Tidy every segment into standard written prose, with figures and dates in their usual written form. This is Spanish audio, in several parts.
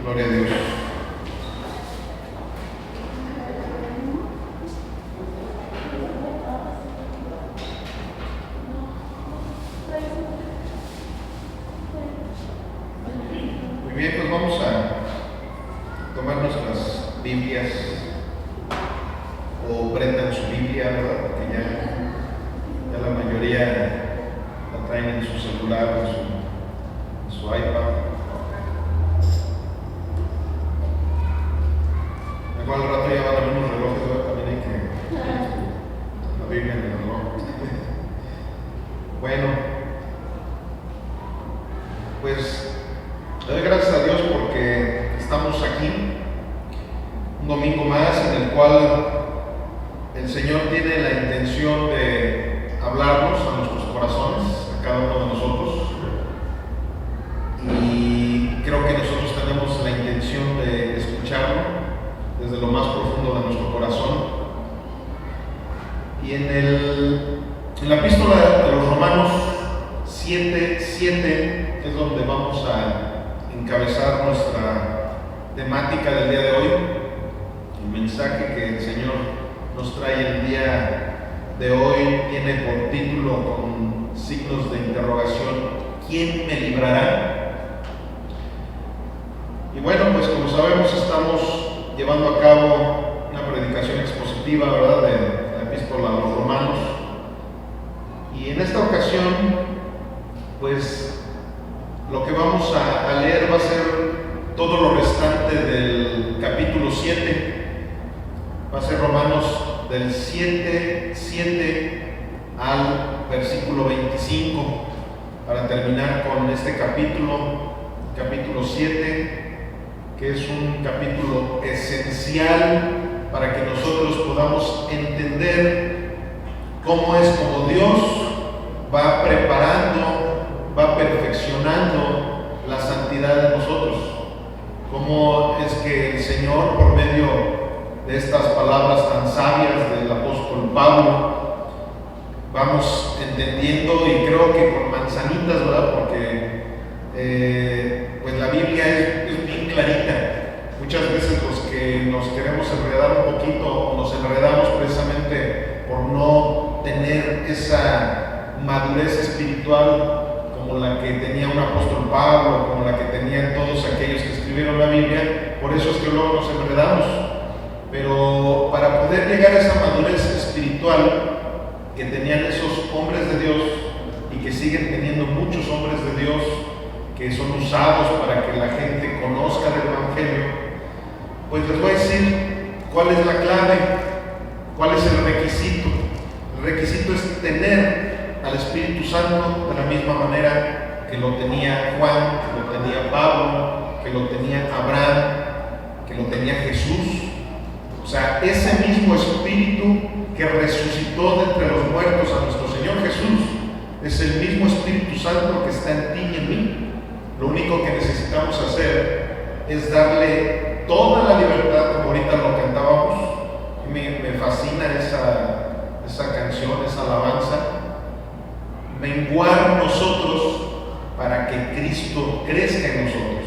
Gloria a Dios. Muy bien, pues vamos a tomar nuestras Biblias, o prendan su Biblia, ¿verdad? Porque ya la mayoría la traen en su celular, en su iPad. Igual al rato ya van a ver unos relojes, ¿verdad? También hay que la Biblia en el reloj. Bueno, pues le doy gracias a Dios porque estamos aquí un domingo más en el cual el Señor tiene la intención de hablarnos a nuestros corazones, a cada uno de nosotros, y creo que nosotros tenemos la intención de escucharlo desde lo más profundo de nuestro corazón. Y en la epístola de los Romanos 7:7 es donde vamos a encabezar nuestra temática del día de hoy. El mensaje que el Señor nos trae el día de hoy tiene por título, con signos de interrogación, ¿quién me librará? Y bueno, pues como sabemos, estamos llevando a cabo una predicación expositiva, ¿verdad?, de la epístola a los Romanos. Y en esta ocasión, pues lo que vamos a leer va a ser todo lo restante del capítulo 7. Va a ser Romanos del 7:7 al versículo 25, para terminar con este capítulo 7, que es un capítulo esencial para que nosotros podamos entender cómo es como Dios va preparando, va perfeccionando la santidad de nosotros. Cómo es que el Señor, por medio de estas palabras tan sabias del apóstol Pablo, vamos entendiendo, y creo que con manzanitas, ¿verdad? Porque pues la Biblia es bien clarita. Muchas veces los que nos queremos enredar un poquito, nos enredamos precisamente por no tener esa madurez espiritual como la que tenía un apóstol Pablo, como la que tenían todos aquellos que escribieron la Biblia. Por eso es que luego nos enredamos. Pero para poder llegar a esa madurez espiritual que tenían esos hombres de Dios, y que siguen teniendo muchos hombres de Dios que son usados para que la gente conozca del Evangelio, pues les voy a decir cuál es la clave, cuál es el requisito. El requisito es tener al Espíritu Santo de la misma manera que lo tenía Juan, que lo tenía Pablo, que lo tenía Abraham, que lo tenía Jesús. O sea, ese mismo Espíritu que resucitó de entre los muertos a nuestro Señor Jesús es el mismo Espíritu Santo que está en ti y en mí. Lo único que necesitamos hacer es darle toda la libertad, como ahorita lo cantábamos. Me fascina esa canción, esa alabanza. Menguar nosotros para que Cristo crezca en nosotros.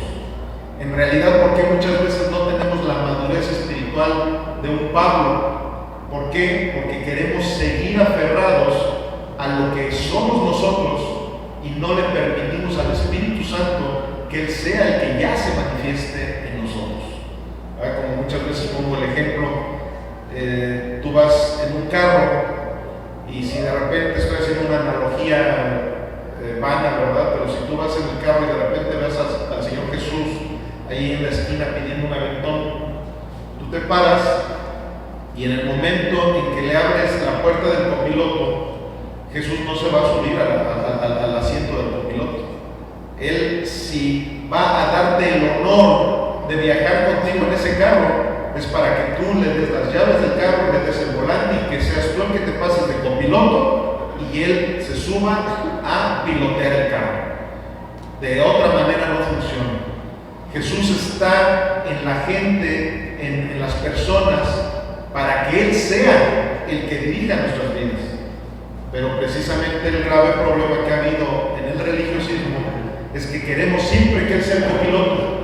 En realidad, ¿por qué muchas veces no tenemos la madurez espiritual de un Pablo? ¿Por qué? Porque queremos seguir aferrados a lo que somos nosotros y no le permitimos al Espíritu Santo que Él sea el que ya se manifieste en nosotros. Como muchas veces pongo el ejemplo, tú vas en un carro, y si de repente, estoy haciendo una analogía vana, ¿verdad? Pero si tú vas en el carro y de repente ves al Señor Jesús ahí en la esquina pidiendo un aventón, tú te paras, y en el momento en que le abres la puerta del copiloto, Jesús no se va a subir al asiento del copiloto. Él, si va a darte el honor de viajar contigo en ese carro, es para que tú le des las llaves del carro, le des el volante, y que seas tú el que te pases de copiloto y él se suba a pilotear el carro. De otra manera no funciona. Jesús está en la gente, en las personas, para que Él sea el que dirija nuestras vidas. Pero precisamente el grave problema que ha habido en el religiosismo es que queremos siempre que Él sea el copiloto.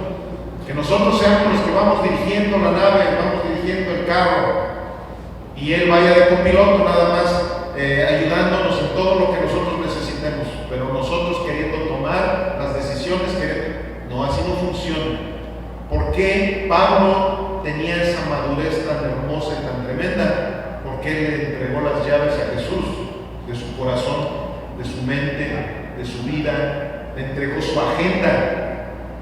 Que nosotros seamos los que vamos dirigiendo la nave, vamos dirigiendo el carro, y Él vaya de copiloto nada más, ayudándonos en todo lo que nosotros necesitemos, pero nosotros queriendo tomar las decisiones, no, así no funciona. ¿Por qué Pablo tenía esa madurez tan hermosa y tan tremenda? Porque Él le entregó las llaves a Jesús, de su corazón, de su mente, de su vida, le entregó su agenda.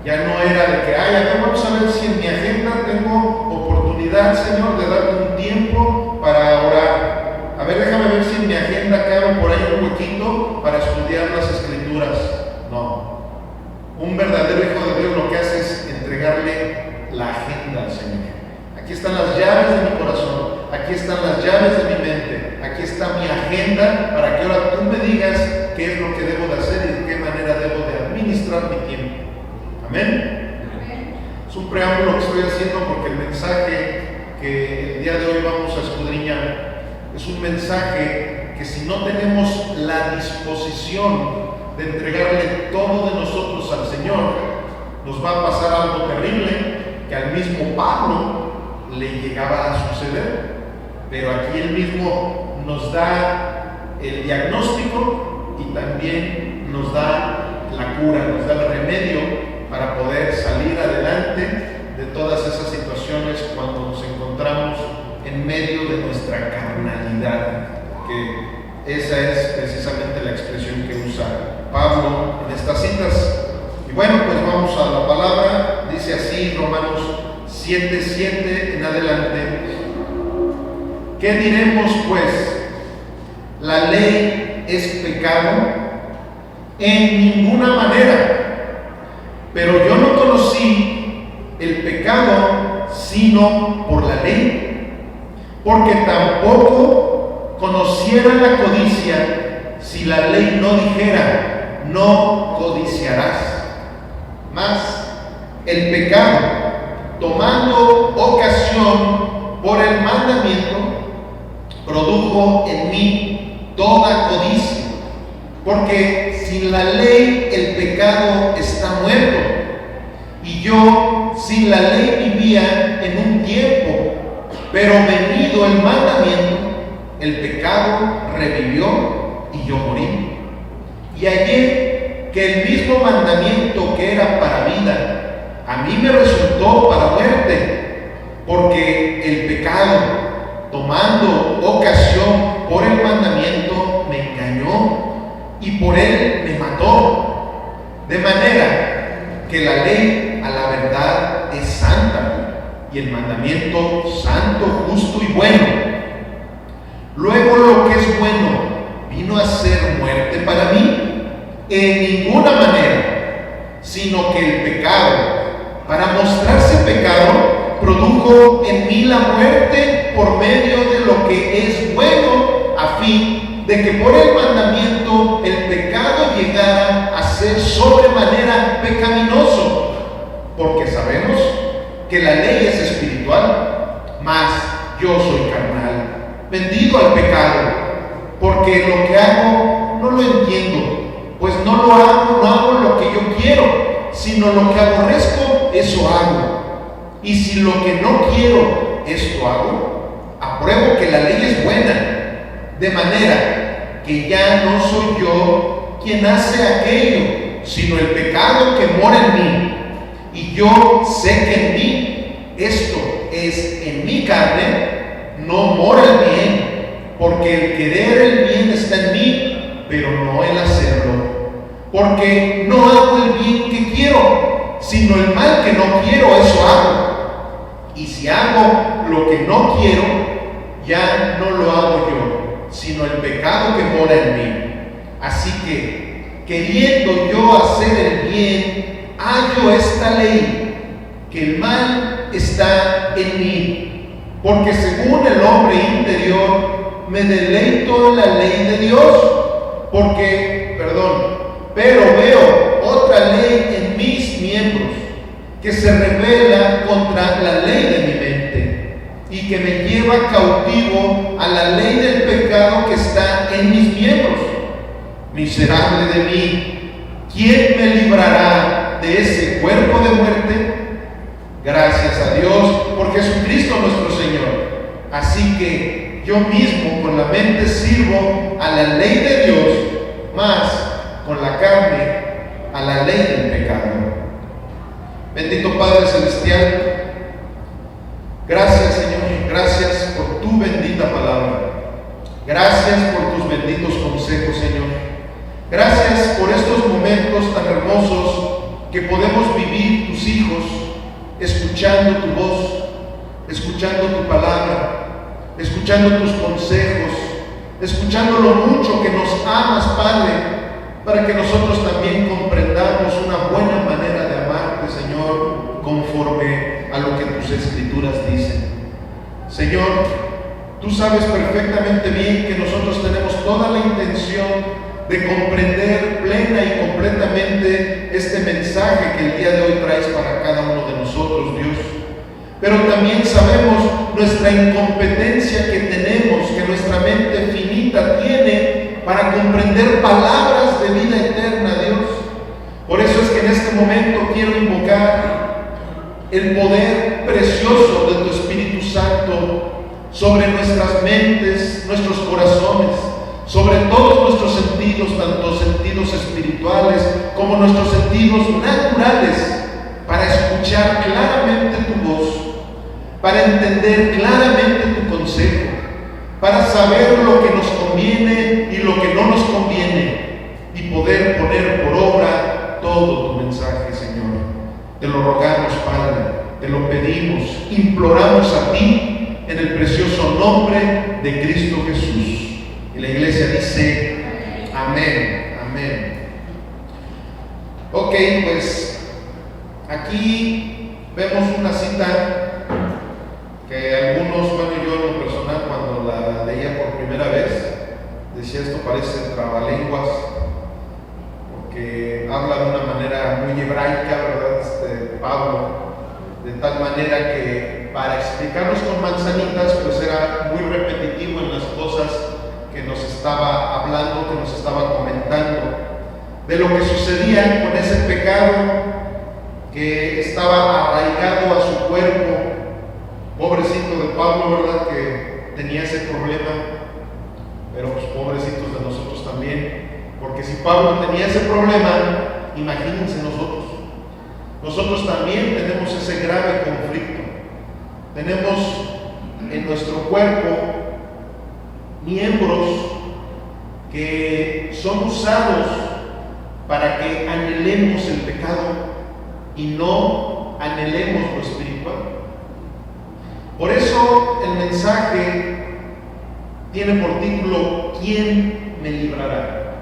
Ya no era de que, a ver, vamos a ver si en mi agenda tengo oportunidad, Señor, de darte un tiempo para orar. A ver, déjame ver si en mi agenda cabe por ahí un huequito para estudiar las Escrituras. No. Un verdadero hijo de Dios lo que hace es entregarle la agenda al Señor. Aquí están las llaves de mi corazón, aquí están las llaves de mi mente, aquí está mi agenda para que ahora tú me digas qué es lo que debo de hacer y de qué manera debo de administrar mi tiempo. Amén. Es un preámbulo que estoy haciendo porque el mensaje que el día de hoy vamos a escudriñar es un mensaje que si no tenemos la disposición de entregarle todo de nosotros al Señor, nos va a pasar algo terrible que al mismo Pablo le llegaba a suceder. Pero aquí él mismo nos da el diagnóstico y también nos da la cura, nos da el remedio para poder salir adelante de todas esas situaciones cuando nos encontramos en medio de nuestra carnalidad, que esa es precisamente la expresión que usa Pablo en estas citas. Y bueno, pues vamos a la palabra. Dice así Romanos 7:7 en adelante: ¿qué diremos pues? ¿La ley es pecado? En ninguna manera. Pero yo no conocí el pecado sino por la ley, porque tampoco conociera la codicia si la ley no dijera, no codiciarás. Mas el pecado, tomando ocasión por el mandamiento, produjo en mí toda codicia, porque sin la ley el pecado está muerto, y yo sin la ley vivía en un tiempo, pero venido el mandamiento, el pecado revivió y yo morí. Y hallé que el mismo mandamiento que era para vida, a mí me resultó para muerte, porque el pecado, tomando ocasión por el mandamiento, me engañó y por él me mató. De manera que la ley a la verdad es santa y el mandamiento santo, justo y bueno. Luego lo que es bueno vino a ser muerte para mí, en ninguna manera, sino que el pecado, para mostrarse pecado, produjo en mí la muerte por medio de lo que es bueno, a fin de que por el mandamiento el pecado llegara a ser sobremanera pecaminoso. Porque sabemos que la ley es espiritual, mas yo soy carnal, vendido al pecado, porque lo que hago no lo entiendo, pues no hago lo que yo quiero, sino lo que aborrezco, eso hago. Y si lo que no quiero, esto hago, apruebo que la ley es buena, de manera que ya no soy yo quien hace aquello, sino el pecado que mora en mí. Y yo sé que en mí, esto es en mi carne, no mora el bien, porque el querer el bien está en mí, pero no el hacerlo. Porque no hago el bien que quiero, sino el mal que no quiero, eso hago. Y si hago lo que no quiero, ya no lo hago yo, sino el pecado que mora en mí. Así que, queriendo yo hacer el bien, hallo esta ley, que el mal está en mí. Porque según el hombre interior, me deleito en la ley de Dios. Pero veo otra ley en mis miembros, que se rebela contra la ley de mi mente y que me lleva cautivo a la ley del pecado que está en mis miembros. Miserable de mí, ¿quién me librará de ese cuerpo de muerte? Gracias a Dios por Jesucristo nuestro Señor. Así que yo mismo con la mente sirvo a la ley de Dios, más con la carne a la ley del pecado. Bendito Padre Celestial, gracias Señor, gracias por tu bendita palabra. Gracias por tus benditos consejos, Señor. Gracias por estos momentos tan hermosos que podemos vivir tus hijos, escuchando tu voz, escuchando tu palabra, escuchando tus consejos, escuchando lo mucho que nos amas, Padre, para que nosotros también comprendamos una buena manera de amarte, Señor, conforme a lo que tus escrituras dicen. Señor, tú sabes perfectamente bien que nosotros tenemos toda la intención de comprender plena y completamente este mensaje que el día de hoy traes para cada uno de nosotros, Dios. Pero también sabemos nuestra incompetencia que tenemos, que nuestra mente finita tiene para comprender palabras de vida eterna, Dios. Por eso es que en este momento quiero invocar el poder precioso de tu Espíritu Santo sobre nuestras mentes, nuestros corazones, sobre todos nuestros sentidos, tanto sentidos espirituales como nuestros sentidos naturales, para escuchar claramente tu voz, para entender claramente tu consejo, para saber lo que nos conviene y lo que no nos conviene, y poder poner por obra todo tu mensaje, Señor. Te lo rogamos, Padre, te lo pedimos, imploramos a ti, en el precioso nombre de Cristo Jesús. Y la iglesia dice, amén, amén. Ok, pues aquí vemos una cita que algunos, bueno, yo en lo personal cuando la leía por primera vez, decía esto parece trabalenguas, porque habla de una manera muy hebraica, ¿verdad? Pablo, de tal manera que para explicarnos con manzanitas, pues era muy repetitivo en las cosas que nos estaba hablando, que nos estaba comentando, de lo que sucedía con ese pecado que estaba arraigado a su cuerpo. Pobrecito de Pablo, ¿verdad? Que tenía ese problema, pero pues pobrecitos de nosotros también, porque si Pablo tenía ese problema, imagínense nosotros. Nosotros también tenemos ese grave conflicto. Tenemos en nuestro cuerpo miembros que son usados para que anhelemos el pecado y no anhelemos lo espiritual. Por eso el mensaje tiene por título ¿Quién me librará?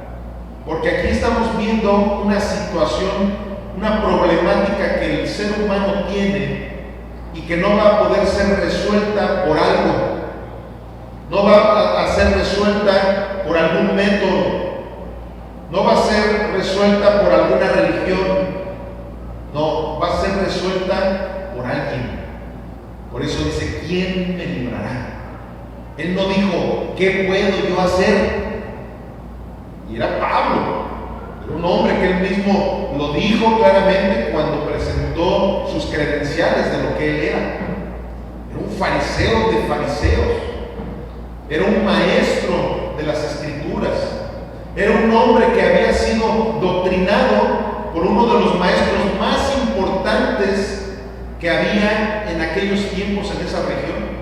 Porque aquí estamos viendo una situación, una problemática que el ser humano tiene y que no va a poder ser resuelta por algo, no va a ser resuelta por algún método, no va a ser resuelta por alguna religión, no, va a ser resuelta por alguien. Por eso dice, ¿quién me librará? Él no dijo, ¿qué puedo yo hacer? Y era Pablo, era un hombre que él mismo lo dijo claramente cuando presentó sus credenciales de lo que él era. Era un fariseo de fariseos, era un maestro de las escrituras, era un hombre que había sido doctrinado por uno de los maestros más importantes que había en aquellos tiempos en esa región.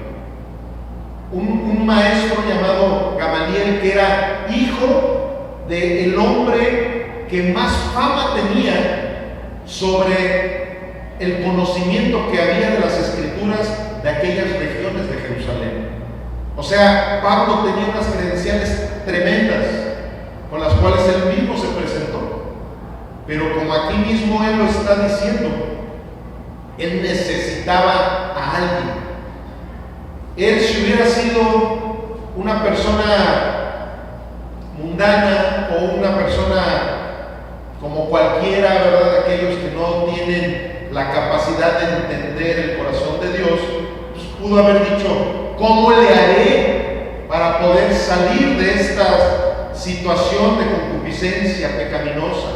Un maestro llamado Gamaliel, que era hijo del hombre que más fama tenía sobre el conocimiento que había de las escrituras de aquellas regiones de Jerusalén. O sea, Pablo tenía unas credenciales tremendas con las cuales él mismo se presentó. Pero como aquí mismo él lo está diciendo, él necesitaba a alguien. Él, si hubiera sido una persona mundana o una persona como cualquiera, ¿verdad? Aquellos que no tienen la capacidad de entender el corazón de Dios, pues pudo haber dicho, ¿cómo le haré para poder salir de esta situación de concupiscencia pecaminosa?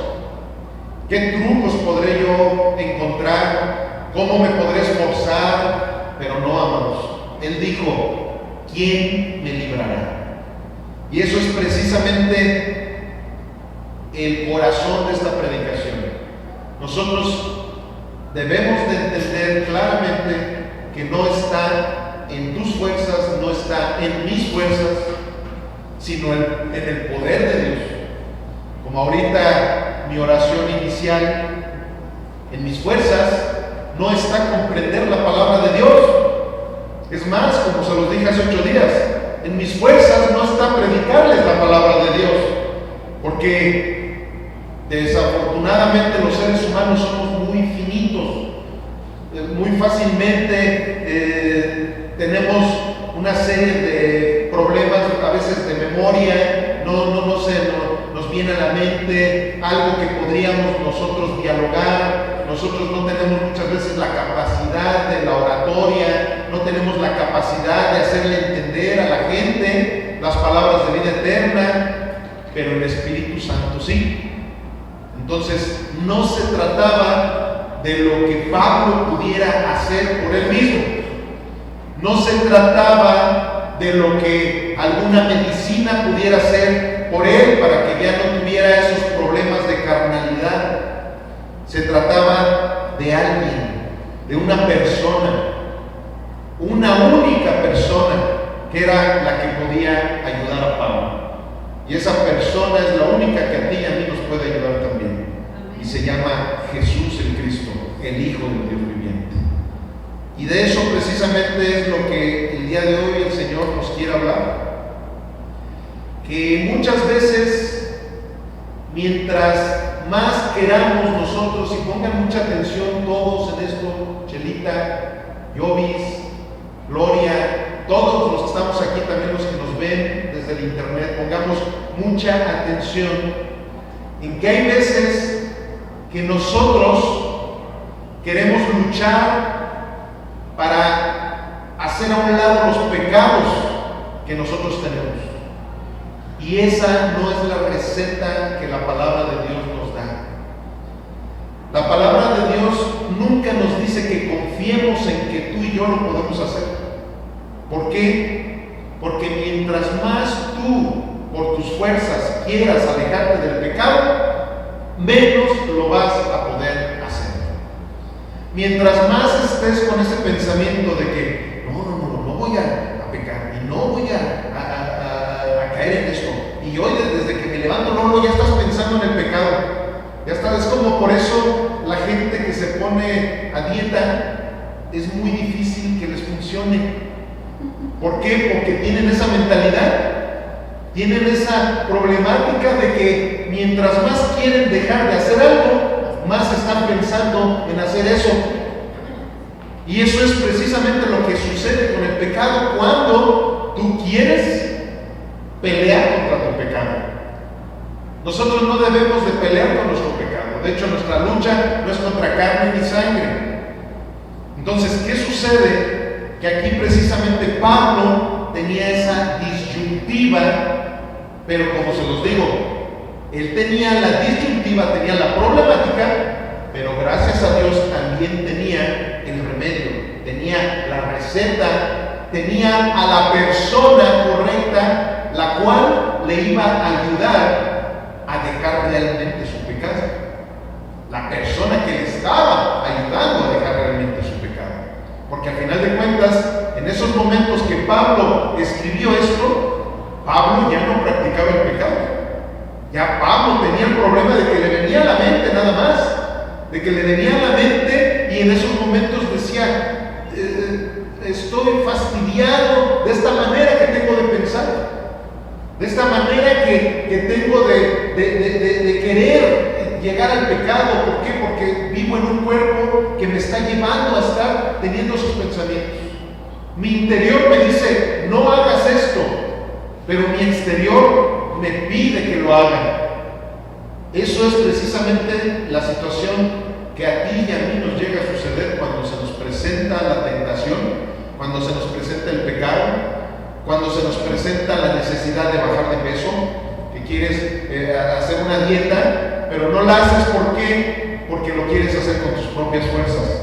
¿Qué trucos podré yo encontrar? ¿Cómo me podré esforzar? Pero no, amados. Él dijo, ¿quién me librará? Y eso es precisamente el corazón de esta predicación. Nosotros debemos de entender claramente que no está en tus fuerzas, no está en mis fuerzas, sino en el poder de Dios. Como ahorita mi oración inicial, en mis fuerzas no está comprender la palabra de Dios. Es más, como se los dije hace 8 días, en mis fuerzas no está predicarles la palabra de Dios, porque desafortunadamente los seres humanos somos muy finitos, muy fácilmente tenemos una serie de problemas, a veces de memoria, no sé, nos viene a la mente algo que podríamos nosotros dialogar. Nosotros no tenemos muchas veces la capacidad de la oratoria, no tenemos la capacidad de hacerle entender a la gente las palabras de vida eterna, pero el Espíritu Santo sí. Entonces, no se trataba de lo que Pablo pudiera hacer por él mismo. No se trataba de lo que alguna medicina pudiera hacer por él para que ya no tuviera esos problemas de carnalidad. Se trataba de alguien, de una persona, una única persona que era la que podía ayudar a Pablo. Y esa persona es la única que a ti y a mí nos puede ayudar también. Y se llama Jesús el Cristo, el Hijo del Dios viviente. Y de eso precisamente es lo que el día de hoy el Señor nos quiere hablar. Que muchas veces, mientras más queramos nosotros, y pongan mucha atención todos en esto, Chelita, Jovis, Gloria, todos los que estamos aquí, también los que nos ven desde el internet, pongamos mucha atención en que hay veces que nosotros queremos luchar para hacer a un lado los pecados que nosotros tenemos. Y esa no es la receta que la palabra de Dios nos da. La palabra de Dios nunca nos dice que confiemos en que tú y yo lo podemos hacer. ¿Por qué? Porque mientras más tú, por tus fuerzas, quieras alejarte del pecado, menos lo vas a poder hacer. Mientras más estés con ese pensamiento de que no voy a pecar y no voy a caer en esto, y hoy desde que me levanto ya estás pensando en el pecado, ya está. Es como por eso la gente que se pone a dieta es muy difícil que les funcione. ¿Por qué? Porque tienen esa mentalidad, tienen esa problemática de que mientras más quieren dejar de hacer algo, más están pensando en hacer eso. Y eso es precisamente lo que sucede con el pecado cuando tú quieres pelear contra tu pecado. Nosotros no debemos de pelear con nuestro pecado. De hecho, nuestra lucha no es contra carne ni sangre. Entonces, ¿qué sucede? Que aquí precisamente Pablo tenía esa disyuntiva, pero como se los digo, él tenía la disyuntiva, tenía la problemática, pero gracias a Dios también tenía el remedio, tenía la receta, tenía a la persona correcta, la cual le iba a ayudar a dejar realmente su pecado. La persona que le estaba ayudando a dejar realmente su pecado. Porque al final de cuentas, en esos momentos que Pablo escribió esto, Pablo ya no practicaba el pecado. Ya Pablo tenía el problema de que le venía a la mente nada más, de que le venía a la mente y en esos momentos decía, estoy fastidiado de esta manera que tengo de pensar, de esta manera que tengo de querer llegar al pecado. ¿Por qué? Porque vivo en un cuerpo que me está llevando a estar teniendo esos pensamientos. Mi interior me dice, no hagas esto, pero mi exterior me pide que lo haga. Eso es precisamente la situación que a ti y a mí nos llega a suceder cuando se nos presenta la tentación, cuando se nos presenta el pecado, cuando se nos presenta la necesidad de bajar de peso, que quieres hacer una dieta, pero no la haces. ¿Por qué? Porque lo quieres hacer con tus propias fuerzas.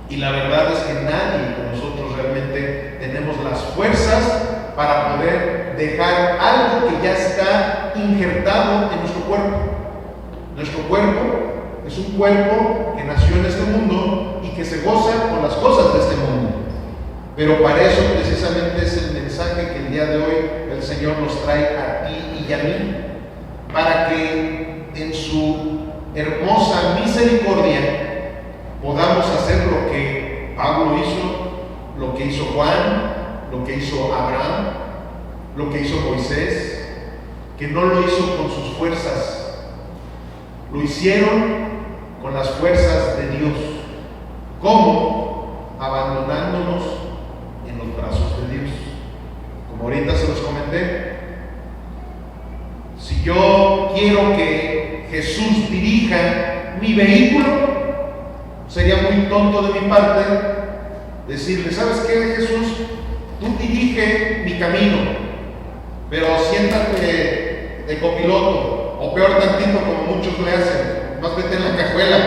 Y la verdad es que nadie de nosotros realmente tenemos las fuerzas para poder dejar algo que ya está injertado en nuestro cuerpo. Nuestro cuerpo es un cuerpo que nació en este mundo y que se goza con las cosas de este mundo. Pero para eso precisamente es el mensaje que el día de hoy el Señor nos trae a ti y a mí, para que en su hermosa misericordia podamos hacer lo que Pablo hizo, lo que hizo Juan, lo que hizo Abraham, lo que hizo Moisés, que no lo hizo con sus fuerzas, lo hicieron con las fuerzas de Dios. ¿Cómo? Abandonándonos en los brazos de Dios. Como ahorita se los comenté, si yo quiero que Jesús dirija mi vehículo, sería muy tonto de mi parte decirle: ¿sabes qué, Jesús? Tú dirige mi camino, pero siéntate de copiloto, o peor tantito, como muchos le hacen, más vete en la cajuela.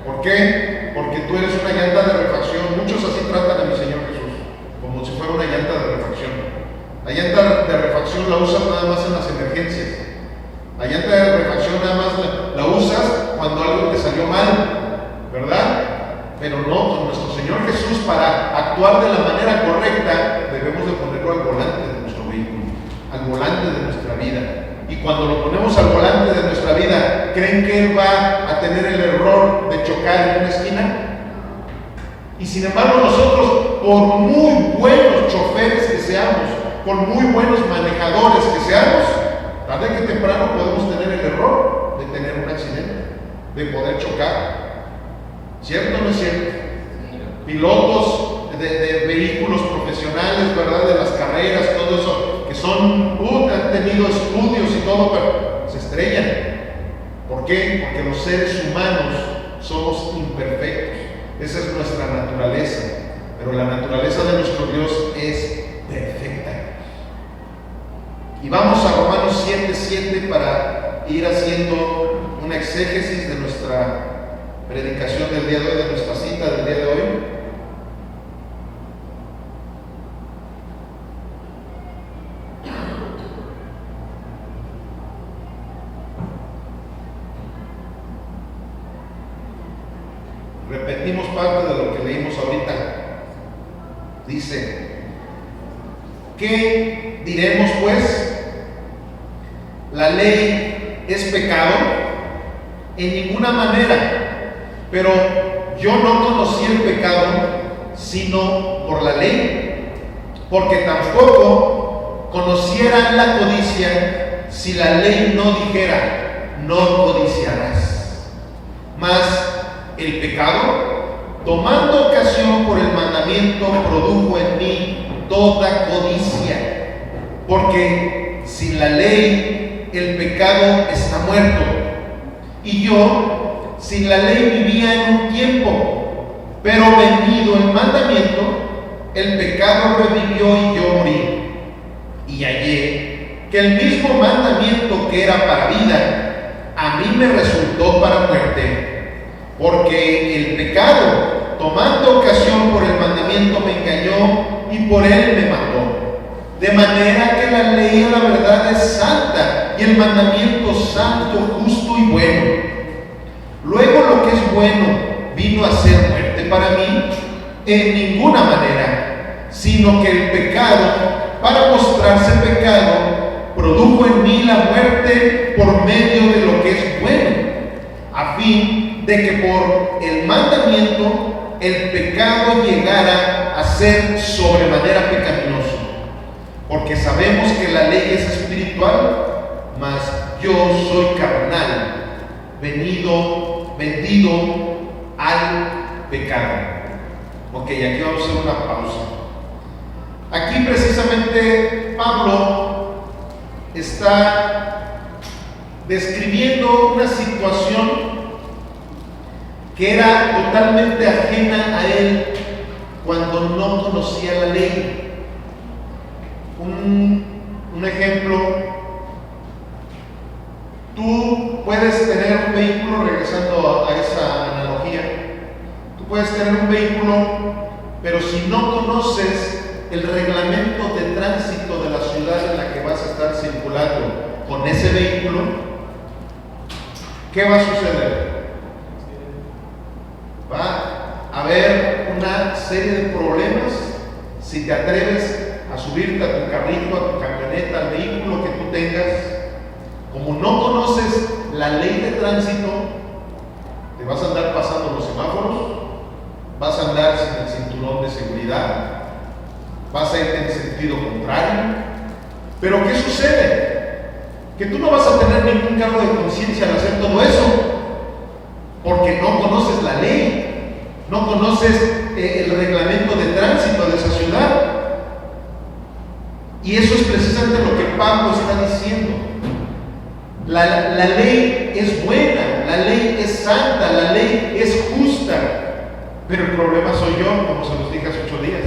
¿Por qué? Porque tú eres una llanta de refacción. Muchos así tratan a mi Señor Jesús, como si fuera una llanta de refacción. La llanta de refacción la usas nada más en las emergencias. La llanta de refacción nada más la usas cuando algo te salió mal, ¿verdad? Pero no, con nuestro Señor Jesús, para actuar de la manera correcta, debemos de ponerlo al volante de nuestro vehículo, al volante de nuestra vida. Y cuando lo ponemos al volante de nuestra vida, ¿creen que Él va a tener el error de chocar en una esquina? Y sin embargo nosotros, por muy buenos choferes que seamos, por muy buenos manejadores que seamos, tarde que temprano podemos tener el error de tener un accidente, de poder chocar. ¿Cierto o no es cierto? Pilotos de vehículos profesionales, ¿verdad? De las carreras, todo eso, que son, han tenido estudios y todo, pero se estrellan. ¿Por qué? Porque los seres humanos somos imperfectos. Esa es nuestra naturaleza. Pero la naturaleza de nuestro Dios es perfecta. Y vamos a Romanos 7:7 para ir haciendo una exégesis de nuestra predicación del día de hoy, de nuestra cita del día de hoy. Repetimos parte de lo que leímos ahorita. Dice: ¿qué diremos pues? ¿La ley es pecado? En ninguna manera. Pero yo no conocí el pecado sino por la ley, porque tampoco conocieran la codicia si la ley no dijera: no codiciarás. Mas el pecado, tomando ocasión por el mandamiento, produjo en mí toda codicia, porque sin la ley el pecado está muerto, y yo sin la ley vivía en un tiempo, pero venido el mandamiento, el pecado revivió y yo morí. Y hallé que el mismo mandamiento que era para vida, a mí me resultó para muerte, porque el pecado, tomando ocasión por el mandamiento, me engañó y por él me mató. De manera que la ley, la verdad, es santa, y el mandamiento santo, justo y bueno. Luego lo que es bueno vino a ser muerte para mí, en ninguna manera, sino que el pecado, para mostrarse pecado, produjo en mí la muerte por medio de lo que es bueno, a fin de que por el mandamiento el pecado llegara a ser sobremanera pecaminoso. Porque sabemos que la ley es espiritual, mas yo soy carnal, vendido al pecado. Ok, aquí vamos a hacer una pausa. Aquí precisamente Pablo está describiendo una situación que era totalmente ajena a él cuando no conocía la ley. Un ejemplo: tú puedes tener un vehículo, regresando a esa analogía, tú puedes tener un vehículo, pero si no conoces el reglamento de tránsito de la ciudad en la que vas a estar circulando con ese vehículo, ¿qué va a suceder? Va a haber una serie de problemas si te atreves a subirte a tu carrito, a tu camioneta, al vehículo que tú tengas. Como no conoces la ley de tránsito, te vas a andar pasando los semáforos, vas a andar sin el cinturón de seguridad, vas a ir en sentido contrario. Pero ¿qué sucede? Que tú no vas a tener ningún cargo de conciencia al hacer todo eso, porque no conoces la ley, no conoces el reglamento de tránsito de esa ciudad. Y eso es precisamente lo que Pablo está diciendo. La ley es buena, la ley es santa, la ley es justa, pero el problema soy yo, como se los dije hace 8 días.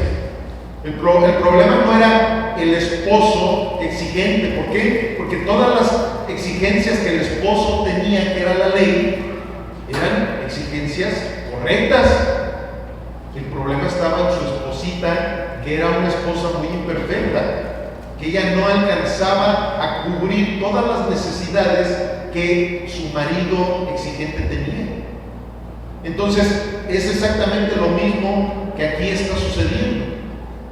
El problema no era el esposo exigente. ¿Por qué? Porque todas las exigencias que el esposo tenía, que era la ley, eran exigencias correctas. El problema estaba en su esposita, que era una esposa muy imperfecta, que ella no alcanzaba a cubrir todas las necesidades que su marido exigente tenía. Entonces, es exactamente lo mismo que aquí está sucediendo.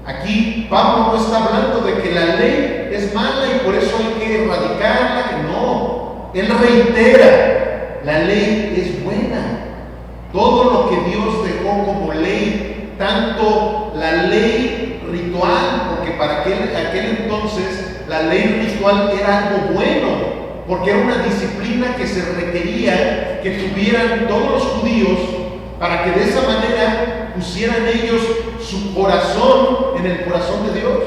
Aquí Pablo no está hablando de que la ley es mala y por eso hay que erradicarla. No, él reitera, la ley es buena. Todo lo que Dios dejó como ley, tanto la ley ritual, porque para aquel entonces la ley ritual era algo bueno, porque era una disciplina que se requería que tuvieran todos los judíos para que de esa manera pusieran ellos su corazón en el corazón de Dios.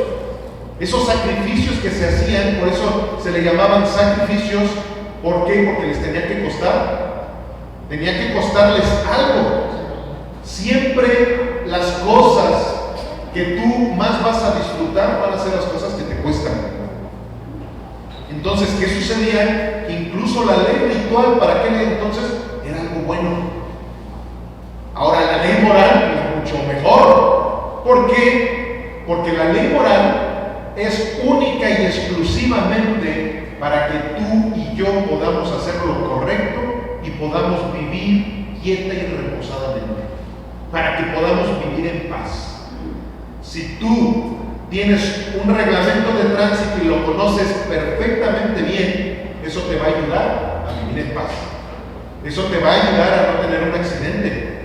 Esos sacrificios que se hacían, por eso se le llamaban sacrificios. ¿Por qué? Porque les tenía que costar. Tenía que costarles algo. Siempre las cosas que tú más vas a disfrutar van a ser las cosas que te cuestan. Entonces, ¿qué sucedía? Que incluso la ley ritual para aquel entonces era algo bueno. Ahora, la ley moral es mucho mejor. ¿Por qué? Porque la ley moral es única y exclusivamente para que tú y yo podamos hacer lo correcto y podamos vivir quieta y reposadamente, para que podamos vivir en paz. Si tú tienes un reglamento de tránsito y lo conoces perfectamente bien, eso te va a ayudar a vivir en paz. Eso te va a ayudar a no tener un accidente.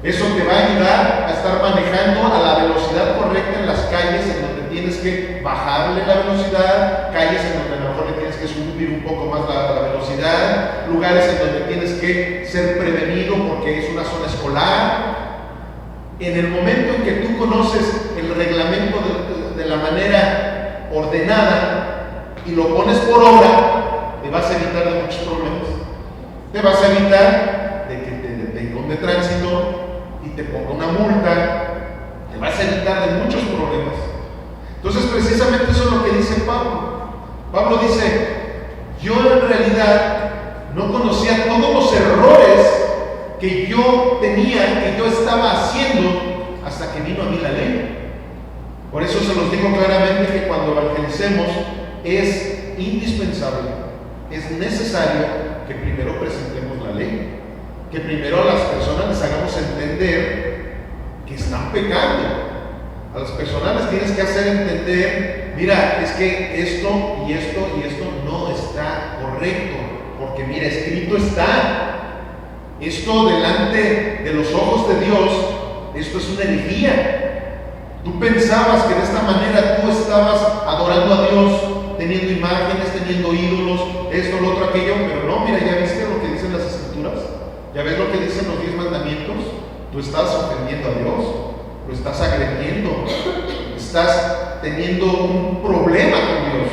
Eso te va a ayudar a estar manejando a la velocidad correcta en las calles en donde tienes que bajarle la velocidad, calles en donde a lo mejor le tienes que subir un poco más la velocidad, lugares en donde tienes que ser prevenido porque es una zona escolar. En el momento en que tú conoces el reglamento de la manera ordenada y lo pones por obra, te vas a evitar de muchos problemas. Te vas a evitar de que te detenga de tránsito y te ponga una multa. Te vas a evitar de muchos problemas. Entonces, precisamente eso es lo que dice Pablo. Pablo dice: yo en realidad no conocía todos los errores que yo tenía, que yo estaba haciendo, hasta que vino a mí la ley. Por eso se los digo claramente que cuando evangelicemos es indispensable, es necesario que primero presentemos la ley, que primero a las personas les hagamos entender que están pecando. A las personas les tienes que hacer entender: mira, es que esto y esto y esto no está correcto, porque mira, escrito está. Esto delante de los ojos de Dios, esto es una herejía. Tú pensabas que de esta manera tú estabas adorando a Dios, teniendo imágenes, teniendo ídolos, esto, lo otro, aquello, pero no, mira, ¿ya viste lo que dicen las Escrituras? ¿Ya ves lo que dicen los 10 mandamientos? Tú estás ofendiendo a Dios, lo estás agrediendo, estás teniendo un problema con Dios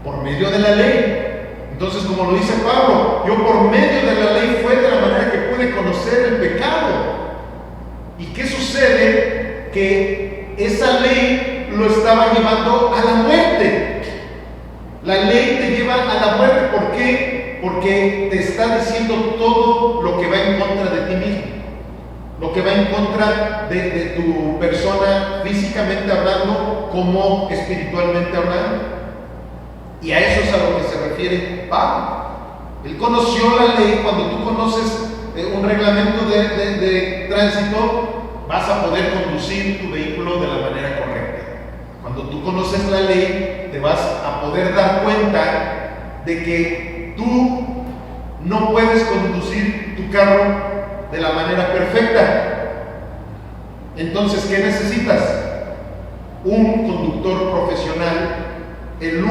por medio de la ley. Entonces, como lo dice Pablo, yo por medio de la ley fue de la manera que pude conocer el pecado. ¿Y qué sucede? Que esa ley lo estaba llevando a la muerte. La ley te lleva a la muerte. ¿Por qué? Porque te está diciendo todo lo que va en contra de ti mismo. lo que va en contra de tu persona físicamente hablando como espiritualmente hablando. Y a eso es a lo que se refiere Pablo. Él conoció la ley. Cuando tú conoces un reglamento de tránsito, vas a poder conducir tu vehículo de la manera correcta. Cuando tú conoces la ley, te vas a poder dar cuenta de que tú no puedes conducir tu carro de la manera perfecta. Entonces, ¿qué necesitas? Un conductor profesional. El